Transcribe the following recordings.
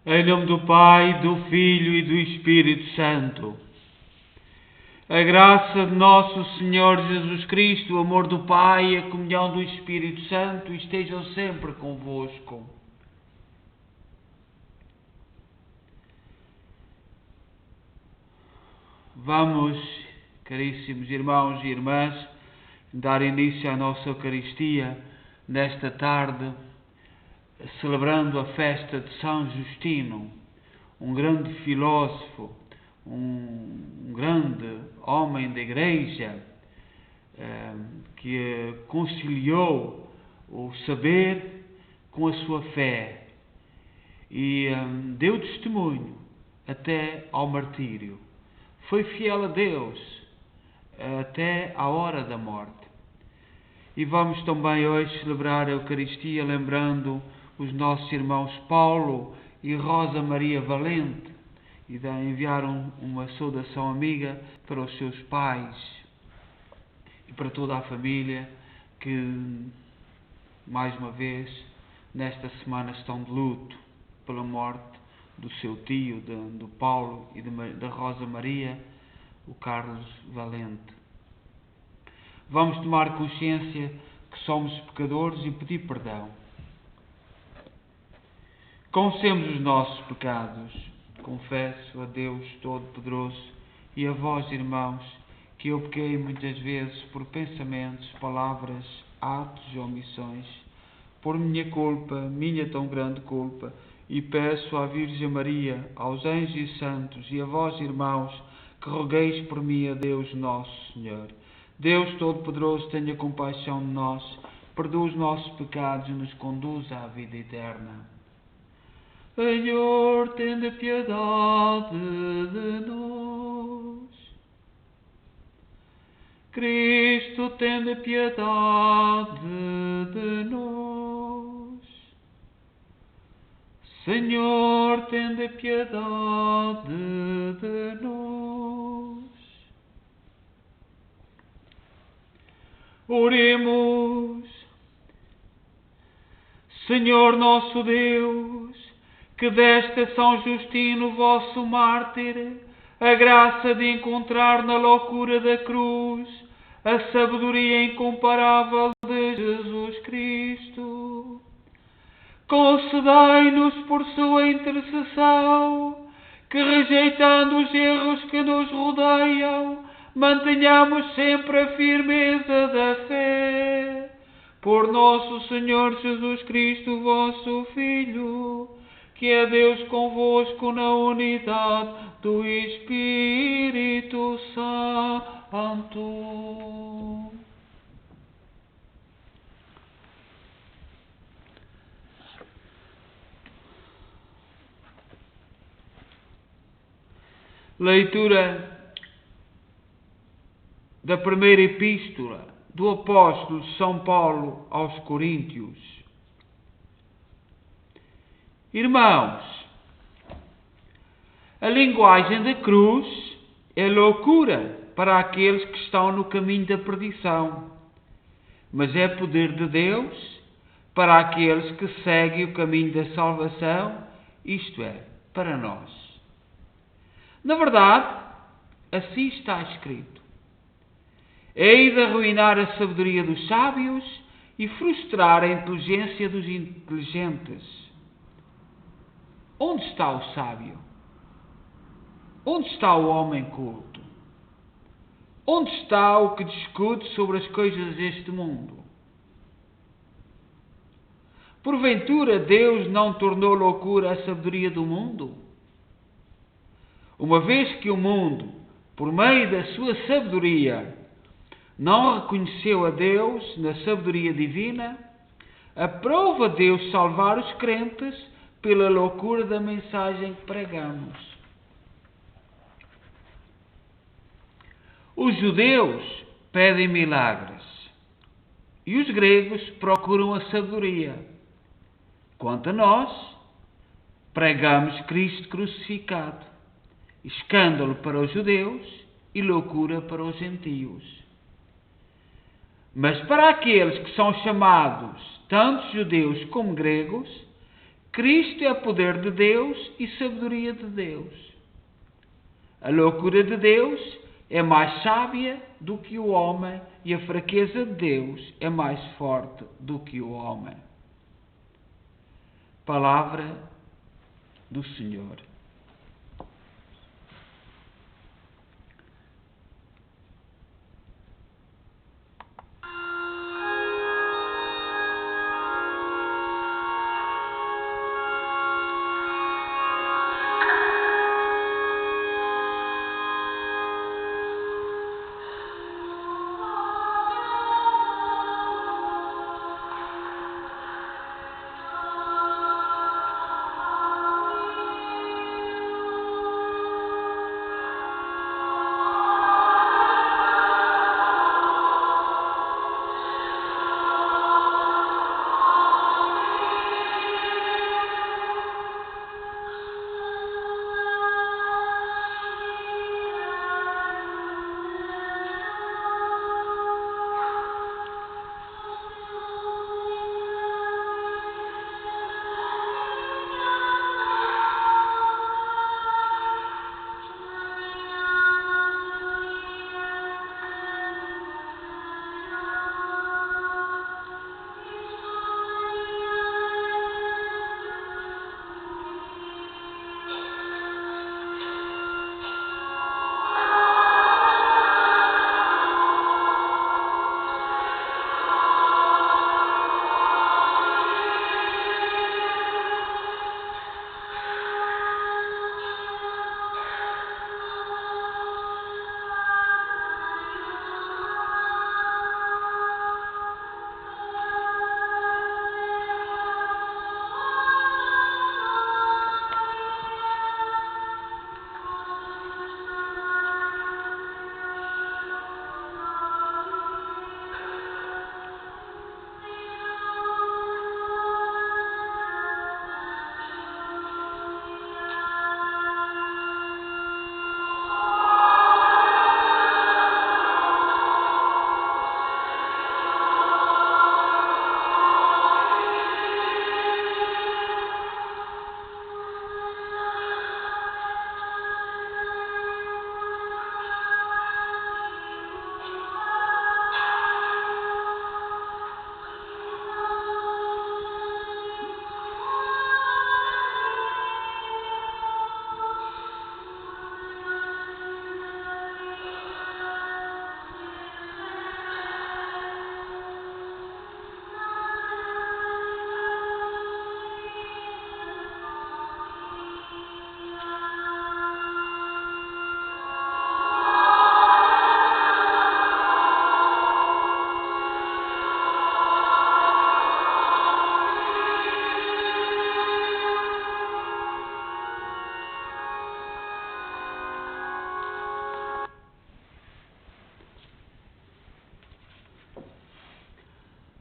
Em nome do Pai, do Filho e do Espírito Santo. A graça de nosso Senhor Jesus Cristo, o amor do Pai e a comunhão do Espírito Santo estejam sempre convosco. Vamos, caríssimos irmãos e irmãs, dar início à nossa Eucaristia nesta tarde, celebrando a festa de São Justino, um grande filósofo, um grande homem da Igreja, que conciliou o saber com a sua fé e deu testemunho até ao martírio. Foi fiel a Deus até à hora da morte. E vamos também hoje celebrar a Eucaristia lembrando os nossos irmãos Paulo e Rosa Maria Valente e enviar uma saudação amiga para os seus pais e para toda a família que, mais uma vez, nesta semana estão de luto pela morte do seu tio, do Paulo e da Rosa Maria, o Carlos Valente. Vamos tomar consciência que somos pecadores e pedir perdão. Confessemos os nossos pecados. Confesso a Deus Todo-Poderoso e a vós, irmãos, que eu pequei muitas vezes por pensamentos, palavras, atos e omissões, por minha culpa, minha tão grande culpa, e peço à Virgem Maria, aos anjos e santos e a vós, irmãos, que rogueis por mim a Deus nosso Senhor. Deus Todo-Poderoso, tenha compaixão de nós, perdoa os nossos pecados e nos conduza à vida eterna. Senhor, tende piedade de nós. Cristo, tende piedade de nós. Senhor, tende piedade de nós. Oremos. Senhor nosso Deus, que deste a São Justino, vosso mártir, a graça de encontrar na loucura da cruz a sabedoria incomparável de Jesus Cristo. Concedei-nos por sua intercessão que, rejeitando os erros que nos rodeiam, mantenhamos sempre a firmeza da fé. Por nosso Senhor Jesus Cristo, vosso Filho, que é Deus convosco na unidade do Espírito Santo. Leitura da primeira epístola do apóstolo São Paulo aos Coríntios. Irmãos, a linguagem da cruz é loucura para aqueles que estão no caminho da perdição, mas é poder de Deus para aqueles que seguem o caminho da salvação, isto é, para nós. Na verdade, assim está escrito: hei de arruinar a sabedoria dos sábios e frustrar a inteligência dos inteligentes. Onde está o sábio? Onde está o homem culto? Onde está o que discute sobre as coisas deste mundo? Porventura Deus não tornou loucura a sabedoria do mundo? Uma vez que o mundo, por meio da sua sabedoria, não reconheceu a Deus na sabedoria divina, aprova Deus salvar os crentes pela loucura da mensagem que pregamos. Os judeus pedem milagres e os gregos procuram a sabedoria. Quanto a nós, pregamos Cristo crucificado, escândalo para os judeus e loucura para os gentios. Mas para aqueles que são chamados, tanto judeus como gregos, Cristo é poder de Deus e sabedoria de Deus. A loucura de Deus é mais sábia do que o homem e a fraqueza de Deus é mais forte do que o homem. Palavra do Senhor.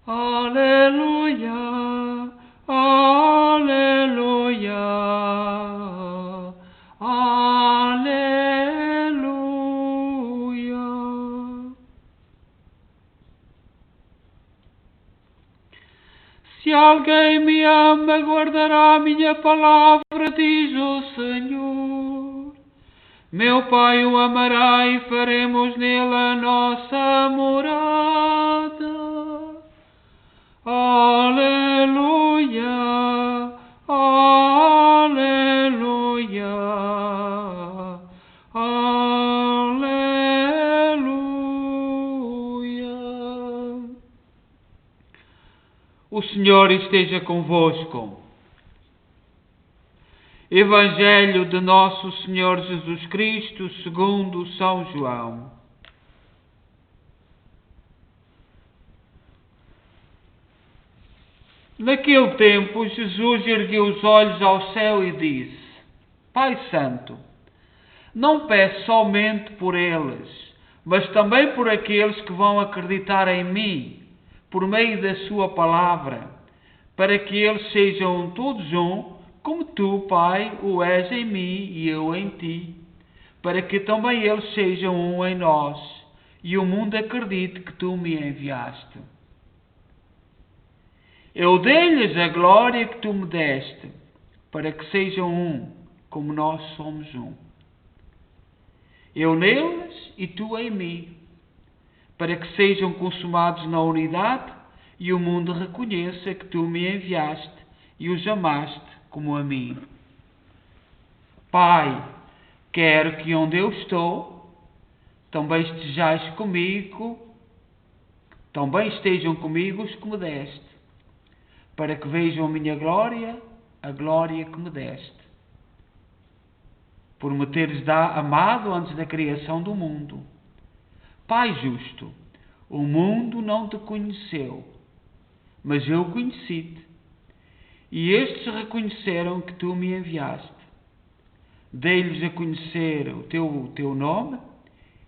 Aleluia, aleluia, aleluia. Se alguém me ama, guardará a minha palavra, diz o Senhor. Meu Pai o amará e faremos nele a nossa morada. Aleluia, aleluia, aleluia. O Senhor esteja convosco. Evangelho de Nosso Senhor Jesus Cristo segundo São João. Naquele tempo, Jesus ergueu os olhos ao céu e disse: Pai Santo, não peço somente por eles, mas também por aqueles que vão acreditar em mim, por meio da sua palavra, para que eles sejam todos um, como tu, Pai, o és em mim e eu em ti, para que também eles sejam um em nós, e o mundo acredite que tu me enviaste. Eu dei-lhes a glória que tu me deste, para que sejam um, como nós somos um. Eu neles e tu em mim, para que sejam consumados na unidade e o mundo reconheça que tu me enviaste e os amaste como a mim. Pai, quero que onde eu estou, também estejam comigo os que me deste, para que vejam a minha glória, a glória que me deste. Por me teres amado antes da criação do mundo. Pai justo, o mundo não te conheceu, mas eu conheci-te, e estes reconheceram que tu me enviaste. Dei-lhes a conhecer o teu nome,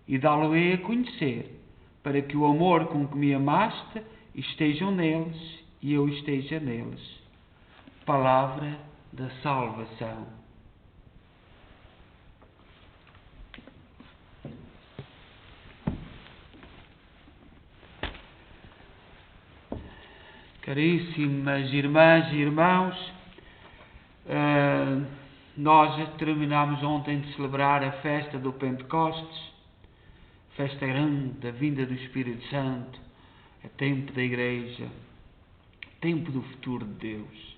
e dá-lo-ei a conhecer, para que o amor com que me amaste estejam neles, e eu esteja neles. Palavra da salvação. Caríssimas irmãs e irmãos, nós terminámos ontem de celebrar a festa do Pentecostes, festa grande da vinda do Espírito Santo, é tempo da Igreja, tempo do futuro de Deus.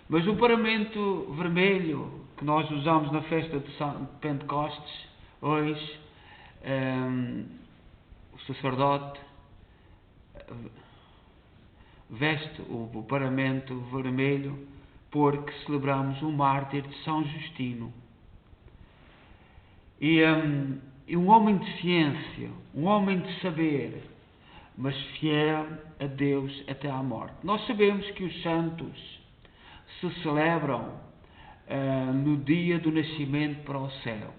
Mas o paramento vermelho que nós usamos na festa de Pentecostes, hoje, o sacerdote veste o paramento vermelho porque celebramos o mártir de São Justino. E um homem de ciência, um homem de saber, mas fiel a Deus até à morte. Nós sabemos que os santos se celebram no dia do nascimento para o céu.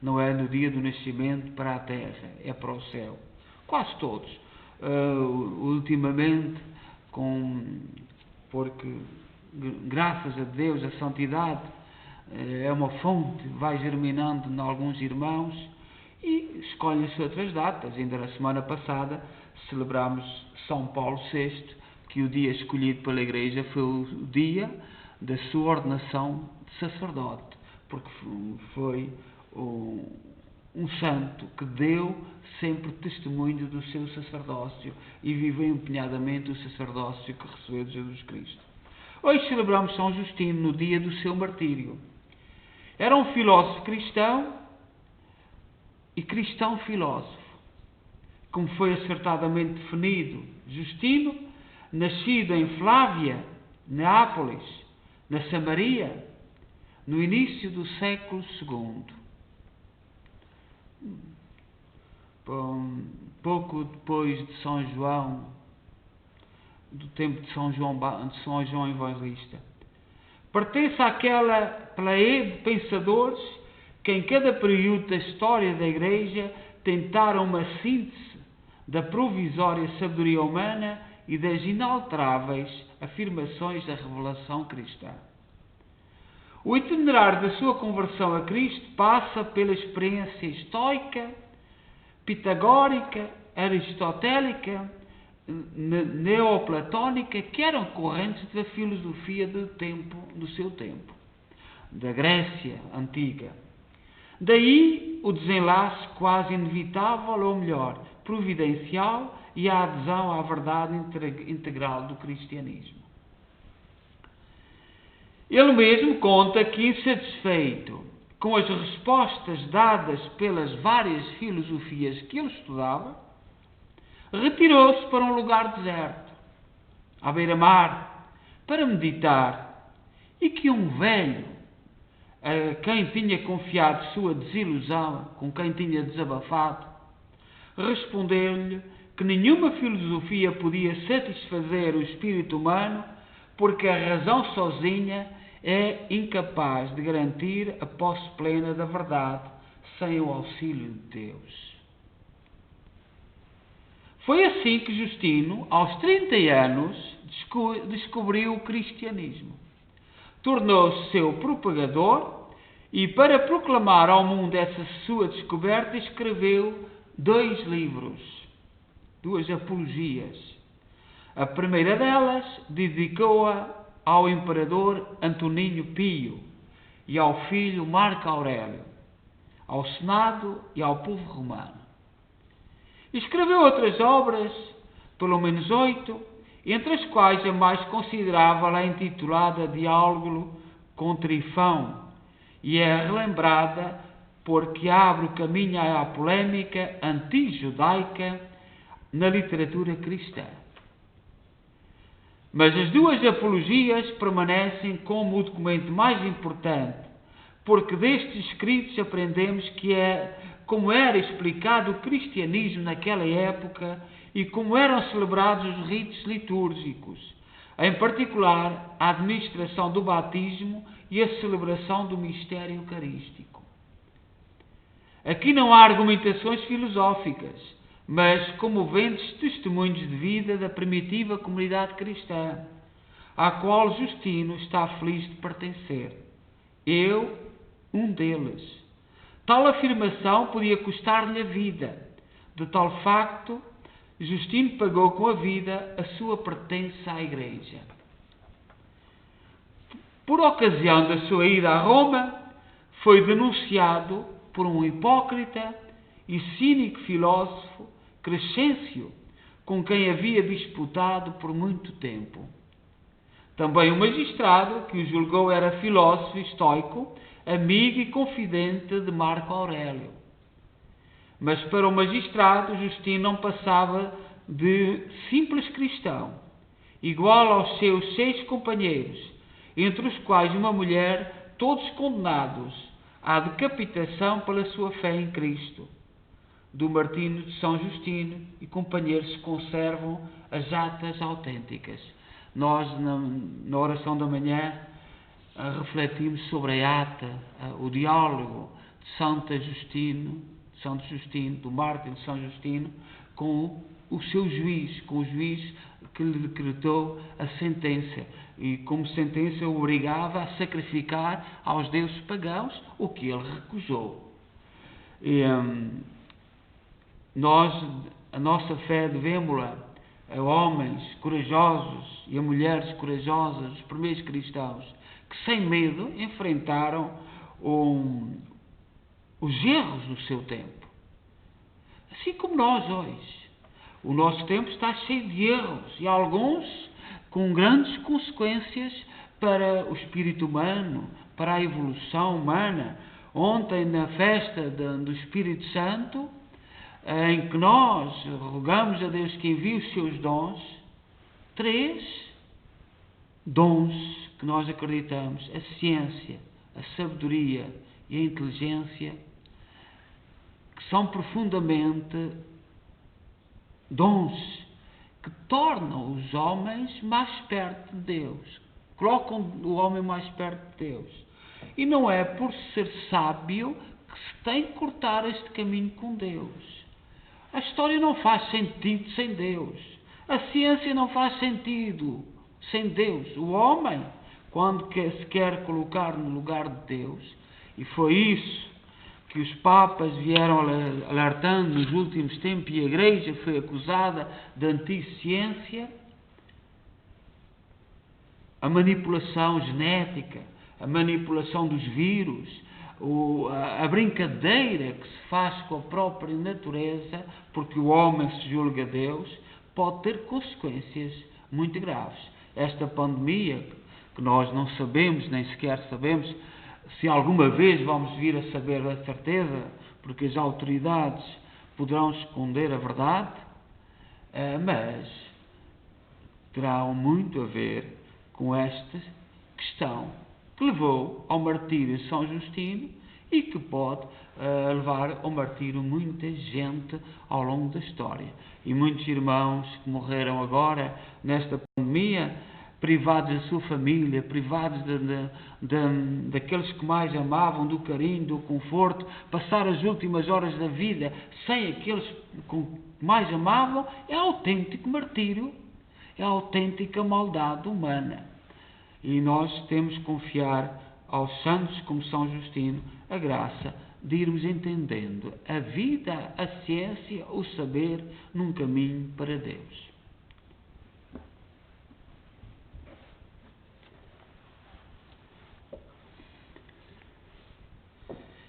Não é no dia do nascimento para a terra, é para o céu. Quase todos. Ultimamente, porque graças a Deus a santidade é uma fonte, vai germinando em alguns irmãos e escolhem-se outras datas. Ainda na semana passada celebramos São Paulo VI, que o dia escolhido pela Igreja foi o dia da sua ordenação de sacerdote, porque foi um santo que deu sempre testemunho do seu sacerdócio e viveu empenhadamente o sacerdócio que recebeu de Jesus Cristo. Hoje celebramos São Justino no dia do seu martírio. Era um filósofo cristão e cristão-filósofo, como foi acertadamente definido. Justino, nascido em Flávia, Neápolis, na Samaria, no início do século II. Pouco depois de São João, do tempo de São João Evangelista. Pertence àquela pleia de pensadores que em cada período da história da Igreja tentaram uma síntese da provisória sabedoria humana e das inalteráveis afirmações da revelação cristã. O itinerário da sua conversão a Cristo passa pela experiência estoica, pitagórica, aristotélica, neoplatónica, que eram correntes da filosofia do seu tempo, da Grécia antiga. Daí o desenlace quase inevitável, ou melhor, providencial, e a adesão à verdade integral do cristianismo. Ele mesmo conta que, insatisfeito com as respostas dadas pelas várias filosofias que ele estudava, retirou-se para um lugar deserto, à beira-mar, para meditar, e que um velho, a quem tinha confiado sua desilusão, com quem tinha desabafado, respondeu-lhe que nenhuma filosofia podia satisfazer o espírito humano, porque a razão sozinha é incapaz de garantir a posse plena da verdade sem o auxílio de Deus. Foi assim que Justino, aos 30 anos, descobriu o cristianismo. Tornou-se seu propagador e, para proclamar ao mundo essa sua descoberta, escreveu 2 livros, 2 apologias. A primeira delas dedicou-a ao imperador Antoninio Pio e ao filho Marco Aurélio, ao Senado e ao povo romano. Escreveu outras obras, pelo menos 8, entre as quais a mais considerável é intitulada Diálogo com Trifão, e é relembrada porque abre o caminho à polémica anti-judaica na literatura cristã. Mas as duas apologias permanecem como o documento mais importante, porque destes escritos aprendemos como era explicado o cristianismo naquela época e como eram celebrados os ritos litúrgicos, em particular a administração do batismo e a celebração do mistério eucarístico. Aqui não há argumentações filosóficas, mas comoventes testemunhos de vida da primitiva comunidade cristã, à qual Justino está feliz de pertencer. Eu, um deles. Tal afirmação podia custar-lhe a vida. De tal facto, Justino pagou com a vida a sua pertença à Igreja. Por ocasião da sua ida a Roma, foi denunciado por um hipócrita e cínico filósofo, Crescêncio, com quem havia disputado por muito tempo. Também o magistrado, que o julgou era filósofo estoico, amigo e confidente de Marco Aurélio. Mas para o magistrado, Justino não passava de simples cristão, igual aos seus 6 companheiros, entre os quais uma mulher, todos condenados à decapitação pela sua fé em Cristo. Do Martírio de São Justino e companheiros conservam as atas autênticas. Nós, na oração da manhã, refletimos sobre a ata, o diálogo de Santo Justino, do Mártir de São Justino, com o seu juiz, com o juiz que lhe decretou a sentença. E como sentença o obrigava a sacrificar aos deuses pagãos, o que ele recusou. A nossa fé devemos-la a homens corajosos e a mulheres corajosas, os primeiros cristãos, que sem medo enfrentaram os erros do seu tempo. Assim como nós hoje. O nosso tempo está cheio de erros e alguns com grandes consequências para o espírito humano, para a evolução humana. Ontem, na festa do Espírito Santo, em que nós rogamos a Deus que envie os seus dons, 3 dons que nós acreditamos: a ciência, a sabedoria e a inteligência, que são profundamente dons que tornam os homens mais perto de Deus, colocam o homem mais perto de Deus. E não é por ser sábio que se tem que cortar este caminho com Deus. A história não faz sentido sem Deus. A ciência não faz sentido sem Deus. O homem, quando se quer colocar no lugar de Deus, e foi isso que os papas vieram alertando nos últimos tempos, e a Igreja foi acusada de anti-ciência, a manipulação genética, a manipulação dos vírus, a brincadeira que se faz com a própria natureza, porque o homem se julga Deus, pode ter consequências muito graves. Esta pandemia, que nós não sabemos, nem sequer sabemos se alguma vez vamos vir a saber a certeza, porque as autoridades poderão esconder a verdade, mas terá muito a ver com esta questão que levou ao martírio de São Justino e que pode levar ao martírio muita gente ao longo da história. E muitos irmãos que morreram agora nesta pandemia, privados da sua família, privados daqueles que mais amavam, do carinho, do conforto, passar as últimas horas da vida sem aqueles que mais amavam, é autêntico martírio, é autêntica maldade humana. E nós temos que confiar aos santos como São Justino a graça de irmos entendendo a vida, a ciência, o saber num caminho para Deus.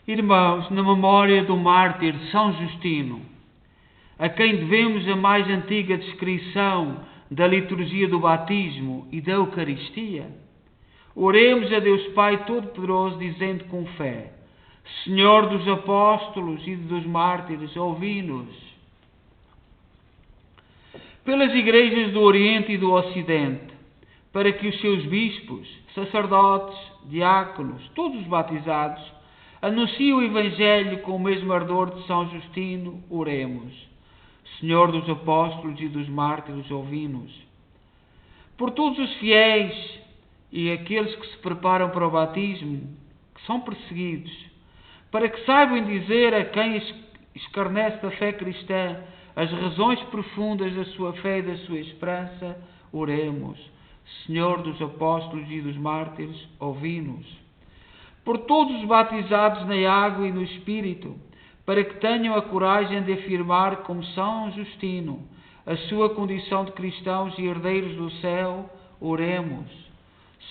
Irmãos, na memória do mártir São Justino, a quem devemos a mais antiga descrição da liturgia do batismo e da Eucaristia, oremos a Deus Pai Todo-Poderoso, dizendo com fé: Senhor dos apóstolos e dos mártires, ouvi-nos. Pelas igrejas do Oriente e do Ocidente, para que os seus bispos, sacerdotes, diáconos, todos os batizados, anunciem o Evangelho com o mesmo ardor de São Justino, oremos. Senhor dos apóstolos e dos mártires, ouvi-nos. Por todos os fiéis e aqueles que se preparam para o batismo, que são perseguidos, para que saibam dizer a quem escarnece da fé cristã as razões profundas da sua fé e da sua esperança, oremos. Senhor dos apóstolos e dos mártires, ouvi-nos. Por todos os batizados na água e no Espírito, para que tenham a coragem de afirmar, como São Justino, a sua condição de cristãos e herdeiros do céu, oremos.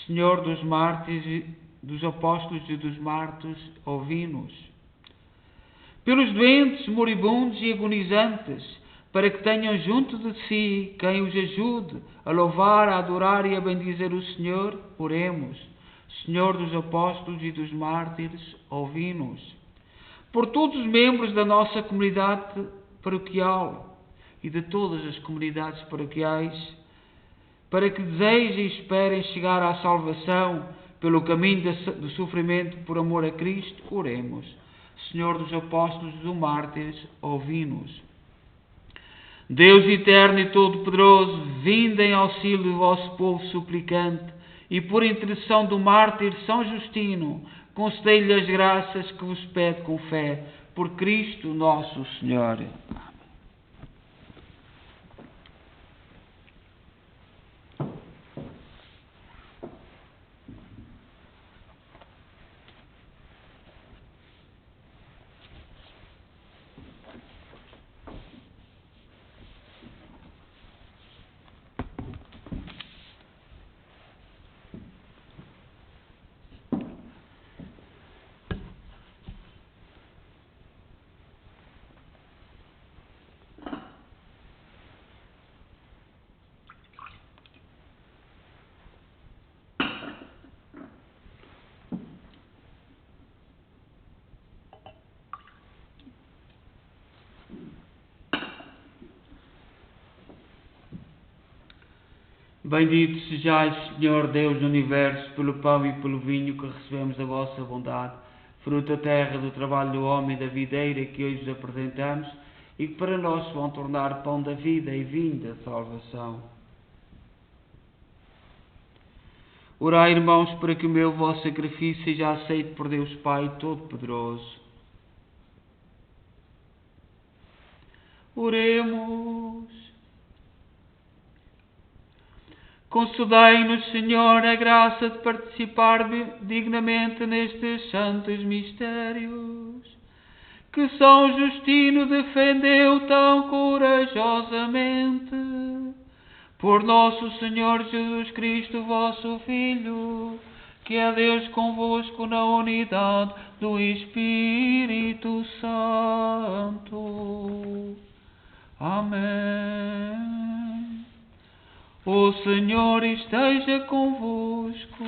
Senhor dos mártires, dos apóstolos e dos mártires, ouvi-nos. Pelos doentes, moribundos e agonizantes, para que tenham junto de si quem os ajude a louvar, a adorar e a bendizer o Senhor, oremos. Senhor dos apóstolos e dos mártires, ouvi-nos. Por todos os membros da nossa comunidade paroquial e de todas as comunidades paroquiais, para que desejem e esperem chegar à salvação pelo caminho do sofrimento por amor a Cristo, oremos. Senhor dos apóstolos e dos mártires, ouvi-nos. Deus eterno e todo-poderoso, vinde em auxílio do vosso povo suplicante e por intercessão do mártir São Justino, concedei-lhe as graças que vos pede com fé, por Cristo nosso Senhor. Bendito sejais, Senhor Deus do Universo, pelo pão e pelo vinho que recebemos da vossa bondade, fruto da terra, do trabalho do homem e da videira que hoje vos apresentamos, e que para nós se vão tornar pão da vida e vinho da salvação. Orai, irmãos, para que o meu vosso sacrifício seja aceito por Deus Pai Todo-Poderoso. Oremos. Concedei-nos, Senhor, a graça de participar dignamente nestes santos mistérios, que São Justino defendeu tão corajosamente. Por nosso Senhor Jesus Cristo, vosso Filho, que é Deus convosco na unidade do Espírito Santo. Amém. O Senhor esteja convosco.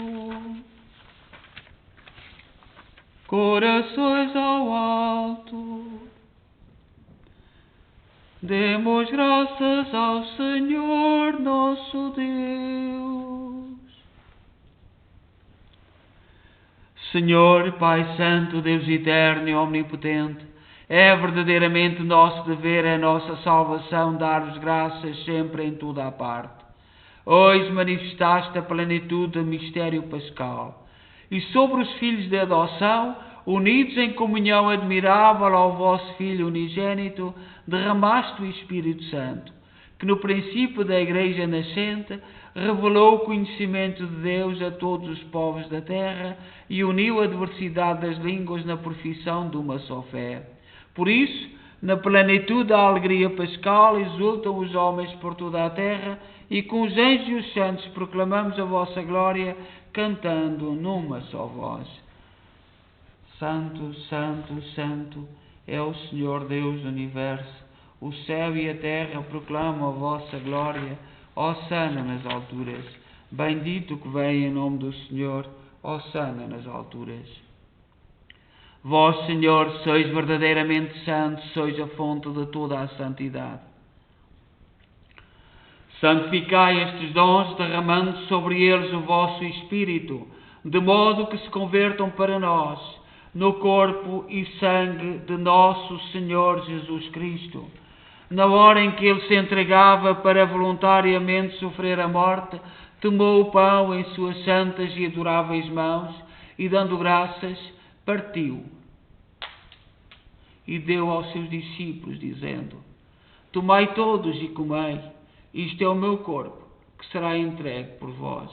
Corações ao alto. Demos graças ao Senhor nosso Deus. Senhor, Pai Santo, Deus eterno e omnipotente, é verdadeiramente nosso dever, a nossa salvação, dar-vos graças sempre em toda a parte. Hoje manifestaste a plenitude do mistério pascal, e sobre os filhos de adoção, unidos em comunhão admirável ao vosso Filho unigênito, derramaste o Espírito Santo, que no princípio da Igreja nascente revelou o conhecimento de Deus a todos os povos da terra e uniu a diversidade das línguas na profissão de uma só fé. Por isso, na plenitude da alegria pascal, exultam os homens por toda a terra, e com os anjos e os santos proclamamos a vossa glória, cantando numa só voz. Santo, Santo, Santo é o Senhor Deus do Universo. O céu e a terra proclamam a vossa glória. Hosana nas alturas. Bendito que vem em nome do Senhor. Hosana nas alturas. Vós, Senhor, sois verdadeiramente santos, sois a fonte de toda a santidade. Santificai estes dons, derramando sobre eles o vosso Espírito, de modo que se convertam para nós, no corpo e sangue de nosso Senhor Jesus Cristo. Na hora em que Ele se entregava para voluntariamente sofrer a morte, tomou o pão em suas santas e adoráveis mãos e, dando graças, partiu e deu aos seus discípulos, dizendo: Tomai todos e comei, isto é o meu corpo, que será entregue por vós.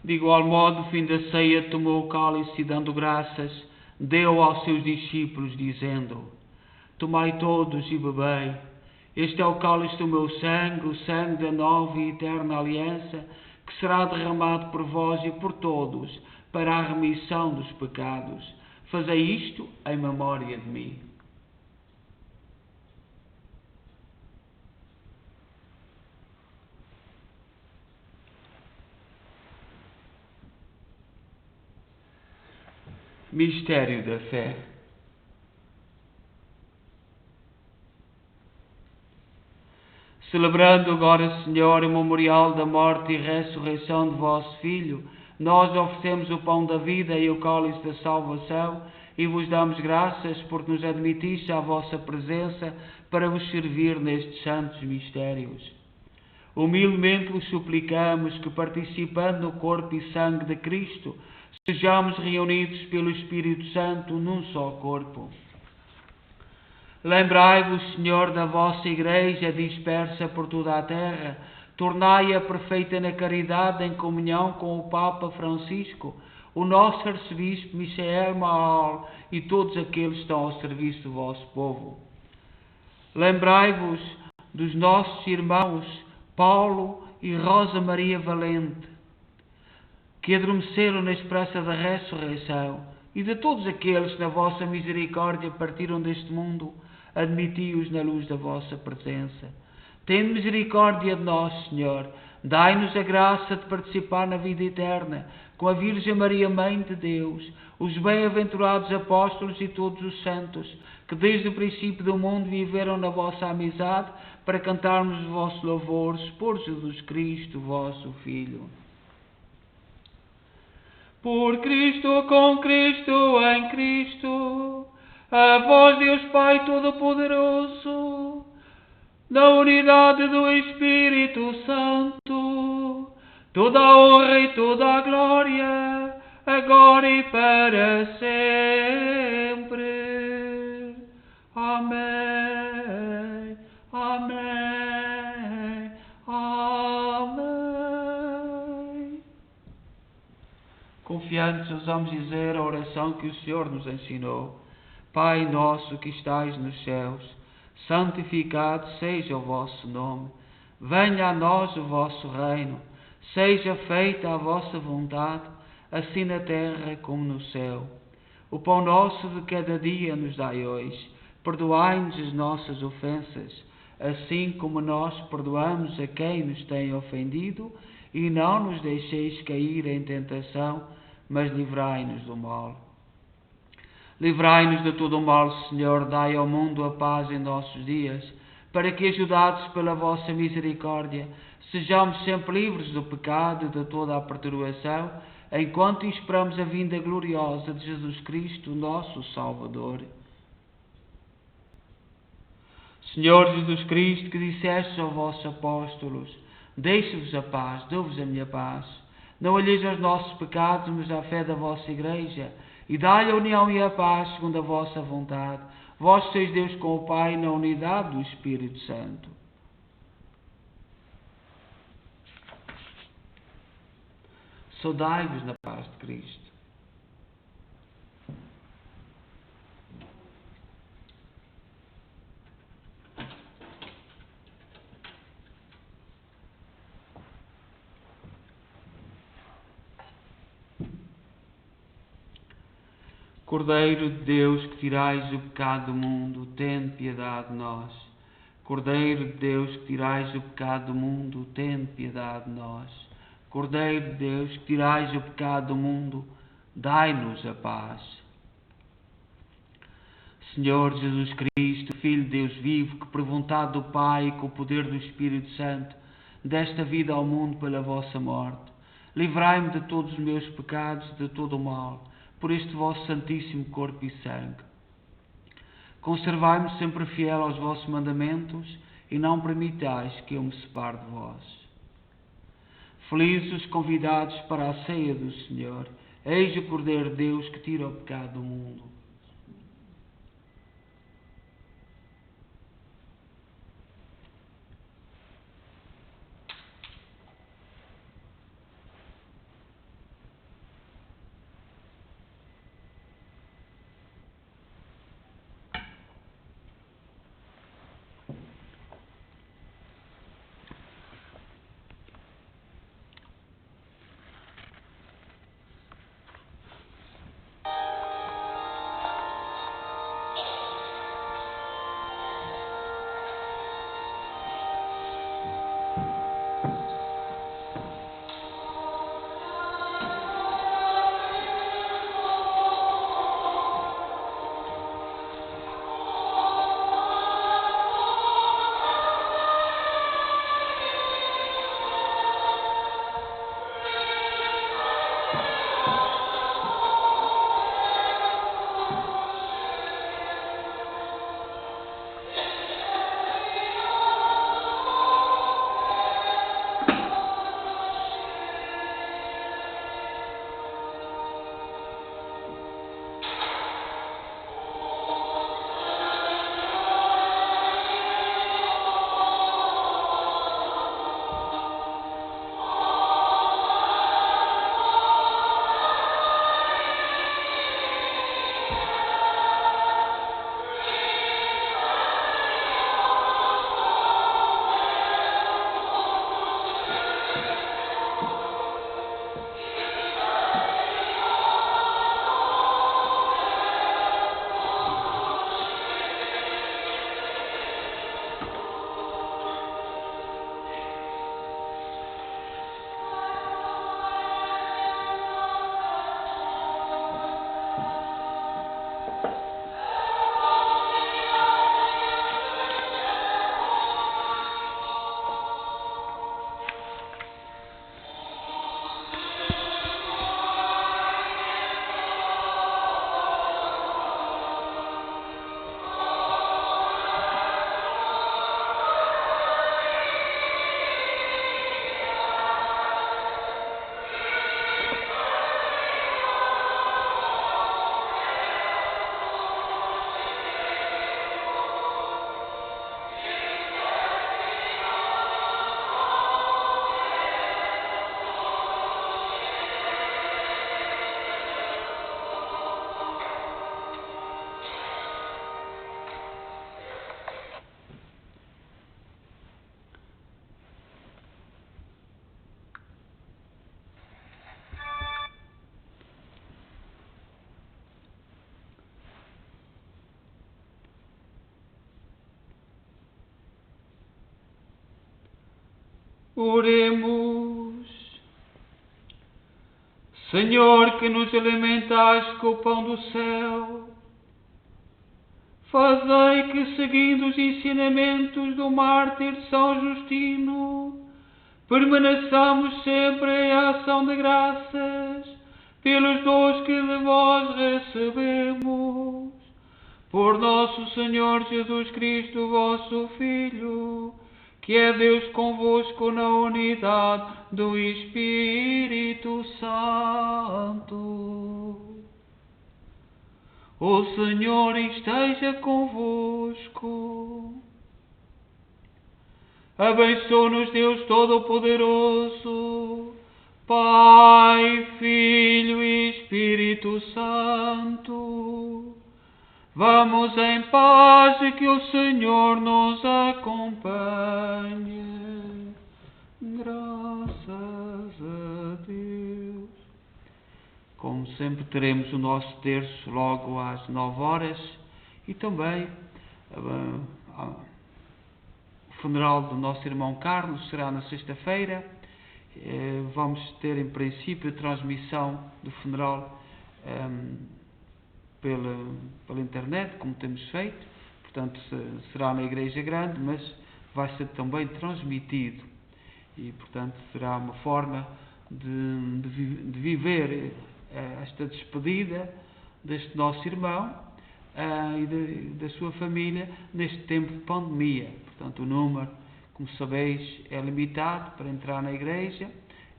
De igual modo, no fim da ceia, tomou o cálice e, dando graças, deu aos seus discípulos, dizendo: Tomai todos e bebei. Este é o cálice do meu sangue, o sangue da nova e eterna aliança, que será derramado por vós e por todos, para a remissão dos pecados. Fazei isto em memória de mim. Mistério da fé. Celebrando agora, Senhor, o memorial da morte e ressurreição de vosso Filho, nós oferecemos o pão da vida e o cálice da salvação e vos damos graças porque nos admitiste à vossa presença para vos servir nestes santos mistérios. Humildemente vos suplicamos que, participando no corpo e sangue de Cristo, sejamos reunidos pelo Espírito Santo num só corpo. Lembrai-vos, Senhor, da vossa Igreja dispersa por toda a terra, tornai-a perfeita na caridade em comunhão com o Papa Francisco, o nosso Arcebispo Michael Maal e todos aqueles que estão ao serviço do vosso povo. Lembrai-vos dos nossos irmãos Paulo e Rosa Maria Valente, que adormeceram na esperança da ressurreição, e de todos aqueles que na vossa misericórdia partiram deste mundo, admiti-os na luz da vossa presença. Tende misericórdia de nós, Senhor. Dai-nos a graça de participar na vida eterna, com a Virgem Maria, Mãe de Deus, os bem-aventurados apóstolos e todos os santos, que desde o princípio do mundo viveram na vossa amizade, para cantarmos os vossos louvores por Jesus Cristo, vosso Filho. Por Cristo, com Cristo, em Cristo, a vós, Deus Pai Todo-Poderoso, na unidade do Espírito Santo, toda a honra e toda a glória, agora e para sempre. Amém. Amém. Amém. Confiantes, ousamos dizer a oração que o Senhor nos ensinou. Pai nosso que estais nos céus, santificado seja o vosso nome. Venha a nós o vosso reino. Seja feita a vossa vontade, assim na terra como no céu. O pão nosso de cada dia nos dai hoje. Perdoai-nos as nossas ofensas, assim como nós perdoamos a quem nos tem ofendido, e não nos deixeis cair em tentação, mas livrai-nos do mal. Livrai-nos de todo o mal, Senhor, dai ao mundo a paz em nossos dias, para que, ajudados pela vossa misericórdia, sejamos sempre livres do pecado e de toda a perturbação, enquanto esperamos a vinda gloriosa de Jesus Cristo, nosso Salvador. Senhor Jesus Cristo, que disseste aos vossos apóstolos: deixe-vos a paz, dou-vos a minha paz. Não olheis aos nossos pecados, mas à fé da vossa Igreja, e dai a união e a paz segundo a vossa vontade. Vós sois Deus com o Pai na unidade do Espírito Santo. Saudai-vos na paz de Cristo. Cordeiro de Deus, que tirais o pecado do mundo, tende piedade de nós. Cordeiro de Deus, que tirais o pecado do mundo, tende piedade de nós. Cordeiro de Deus, que tirais o pecado do mundo, dai-nos a paz. Senhor Jesus Cristo, Filho de Deus vivo, que por vontade do Pai e com o poder do Espírito Santo, desta vida ao mundo pela vossa morte, livrai-me de todos os meus pecados e de todo o mal, por este vosso santíssimo corpo e sangue. Conservai-me sempre fiel aos vossos mandamentos e não permitais que eu me separe de vós. Felizes os convidados para a ceia do Senhor. Eis o Cordeiro de Deus que tira o pecado do mundo. Oremos. Senhor, que nos alimentais com o pão do céu, fazei que, seguindo os ensinamentos do mártir São Justino, permaneçamos sempre em ação de graças pelos dons que de vós recebemos. Por nosso Senhor Jesus Cristo, vosso Filho, que é Deus convosco na unidade do Espírito Santo. O Senhor esteja convosco. Abençoe-nos Deus Todo-Poderoso, Pai, Filho e Espírito Santo. Vamos em paz e que o Senhor nos acompanhe. Graças a Deus. Como sempre teremos o nosso terço logo às 9 horas e também o funeral do nosso irmão Carlos será na sexta-feira. Vamos ter em princípio a transmissão do funeral pela internet, como temos feito. Portanto, será na Igreja Grande, mas vai ser também transmitido. E, portanto, será uma forma de viver esta despedida deste nosso irmão e da sua família neste tempo de pandemia. Portanto, o número, como sabeis, é limitado para entrar na igreja,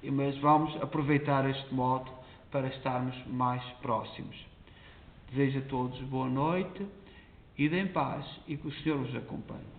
mas vamos aproveitar este modo para estarmos mais próximos. Desejo a todos boa noite, ide em paz e que o Senhor os acompanhe.